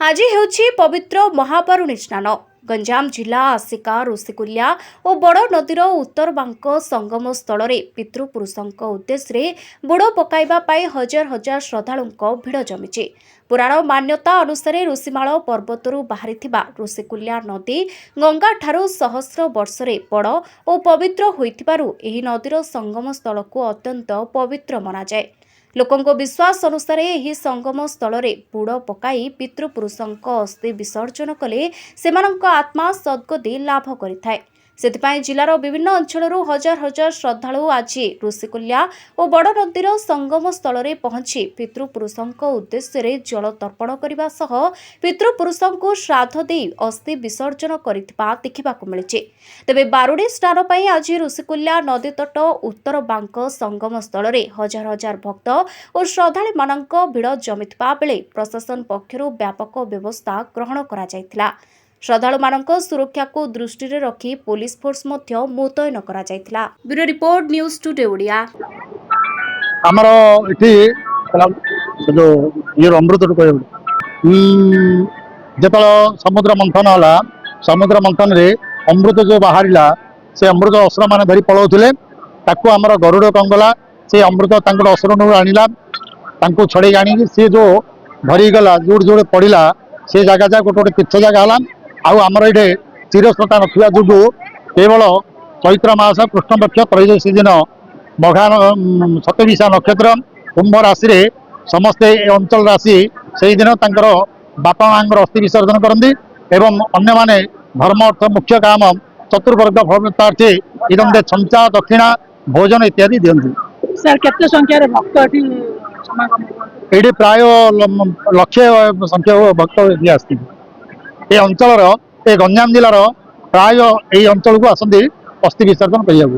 आज ହେଉଛି ପବିତ୍ର ମହାବାରୁଣୀ ସ୍ନାନ। ଗଞ୍ଜାମ ଜିଲ୍ଲା ଆସିକା ଋଷିକୁଲ୍ୟା ଓ ବଡ଼ ନଦୀର ଉତ୍ତରବାଙ୍କ ସଙ୍ଗମ ସ୍ଥଳରେ ପିତୃପୁରୁଷଙ୍କ ଉଦ୍ଦେଶ୍ୟରେ ବୁଡ଼ ପକାଇବା ପାଇଁ ହଜାର ହଜାର ଶ୍ରଦ୍ଧାଳୁଙ୍କ ଭିଡ଼ ଜମିଛି। ପୁରାଣ ମାନ୍ୟତା ଅନୁସାରେ ଋଷିମାଳ ପର୍ବତରୁ ବାହାରିଥିବା ଋଷିକୁଲ୍ୟା ନଦୀ ଗଙ୍ଗାଠାରୁ ସହସ୍ର ବର୍ଷରେ ବଡ଼ ଓ ପବିତ୍ର ହୋଇଥିବାରୁ ଏହି ନଦୀର ସଙ୍ଗମ ସ୍ଥଳକୁ ଅତ୍ୟନ୍ତ ପବିତ୍ର ମନାଯାଏ। ଲୋକଙ୍କ ବିଶ୍ୱାସ ଅନୁସାରେ ଏହି ସଙ୍ଗମ ସ୍ଥଳରେ ବୁଡ଼ ପକାଇ ପିତୃପୁରୁଷଙ୍କ ଅସ୍ଥି ବିସର୍ଜନ କଲେ ସେମାନଙ୍କ ଆତ୍ମା ସଦ୍ଗତି ଲାଭ କରିଥାଏ। ସେଥିପାଇଁ ଜିଲ୍ଲାର ବିଭିନ୍ନ ଅଞ୍ଚଳରୁ ହଜାର ହଜାର ଶ୍ରଦ୍ଧାଳୁ ଆଜି ଋଷିକୁଲ୍ୟା ଓ ବଡ଼ ନଦୀର ସଙ୍ଗମ ସ୍ଥଳରେ ପହଞ୍ଚି ପିତୃପୁରୁଷଙ୍କ ଉଦ୍ଦେଶ୍ୟରେ ଜଳ ତର୍ପଣ କରିବା ସହ ପିତୃପୁରୁଷଙ୍କୁ ଶ୍ରାଦ୍ଧ ଦେଇ ଅସ୍ଥି ବିସର୍ଜନ କରିଥିବା ଦେଖିବାକୁ ମିଳିଛି। ତେବେ ବାରୁଣୀ ସ୍ନାନ ପାଇଁ ଆଜି ଋଷିକୁଲ୍ୟା ନଦୀତଟ ଉତ୍ତର ବାଙ୍କ ସଙ୍ଗମ ସ୍ଥଳରେ ହଜାର ହଜାର ଭକ୍ତ ଓ ଶ୍ରଦ୍ଧାଳୁମାନଙ୍କ ଭିଡ଼ ଜମିଥିବା ବେଳେ ପ୍ରଶାସନ ପକ୍ଷରୁ ବ୍ୟାପକ ବ୍ୟବସ୍ଥା ଗ୍ରହଣ କରାଯାଇଥିଲା। ଶ୍ରଦ୍ଧାଳୁମାନଙ୍କ ସୁରକ୍ଷାକୁ ଦୃଷ୍ଟିରେ ରଖି ପୋଲିସ ଫୋର୍ସ ମଧ୍ୟ ମୁତୟନ କରାଯାଇଥିଲା। Bureau report news today Odia. ଆମର ଏଠି जो ये अमृत ଯେତେବେଳେ ସମୁଦ୍ର ମନ୍ଥନ ହେଲା, ସମୁଦ୍ର ମନ୍ଥନରେ ଅମୃତ जो ବାହାରିଲା, ସେ ଅମୃତ ଅସୁର ମାନେ ଧରି ପଳାଉଥିଲେ। ତାକୁ ଆମର ଗରୁଡ଼ କଙ୍ଗଲା ସେ ଅମୃତ ତାଙ୍କର ଅସୁରନୁ ଆଣିଲା, ତାଙ୍କୁ ଛଡ଼େଇ ଆଣିକି ସେ जो ଧରିଗଲା ଯୋଉଠି ଯୋଉଠି ପଡ଼ିଲା ସେ ଜାଗା ଗୋଟେ ଗୋଟେ ତୀର୍ଥ ଜାଗା ହେଲା। ଆଉ ଆମର ଏଇଠି ଚିରସ୍ରୋତା ନଥିବା ଯୋଗୁଁ କେବଳ ଚୈତ୍ର ମାସ କୃଷ୍ଣପକ୍ଷ ତ୍ରୟୋଦଶୀ ଦିନ ମଘା ସତବିଶା ନକ୍ଷତ୍ର କୁମ୍ଭ ରାଶିରେ ସମସ୍ତେ ଏ ଅଞ୍ଚଳରେ ଆସି ସେଇଦିନ ତାଙ୍କର ବାପା ମାଙ୍କର ଅସ୍ଥି ବିସର୍ଜନ କରନ୍ତି ଏବଂ ଅନ୍ୟମାନେ ଧର୍ମ ଅର୍ଥ ମୁଖ୍ୟ କାମ ଚତୁର୍ବର୍ଗ ଫଳପ୍ରାର୍ଥୀ ଇଦନ୍ତେ ଛଞ୍ଚା ଦକ୍ଷିଣା ଭୋଜନ ଇତ୍ୟାଦି ଦିଅନ୍ତି। सर केते संख्यार भक्त ଏଇଠି ପ୍ରାୟ ଲକ୍ଷେ ସଂଖ୍ୟକ ଭକ୍ତ ଏଠି ଆସିଛନ୍ତି। ଏ ଅଞ୍ଚଳର ଏ ଗଞ୍ଜାମ ଜିଲ୍ଲାର ପ୍ରାୟ ଏଇ ଅଞ୍ଚଳକୁ ଆସନ୍ତି ଅସ୍ଥି ବିସର୍ଜନ କରିବାକୁ।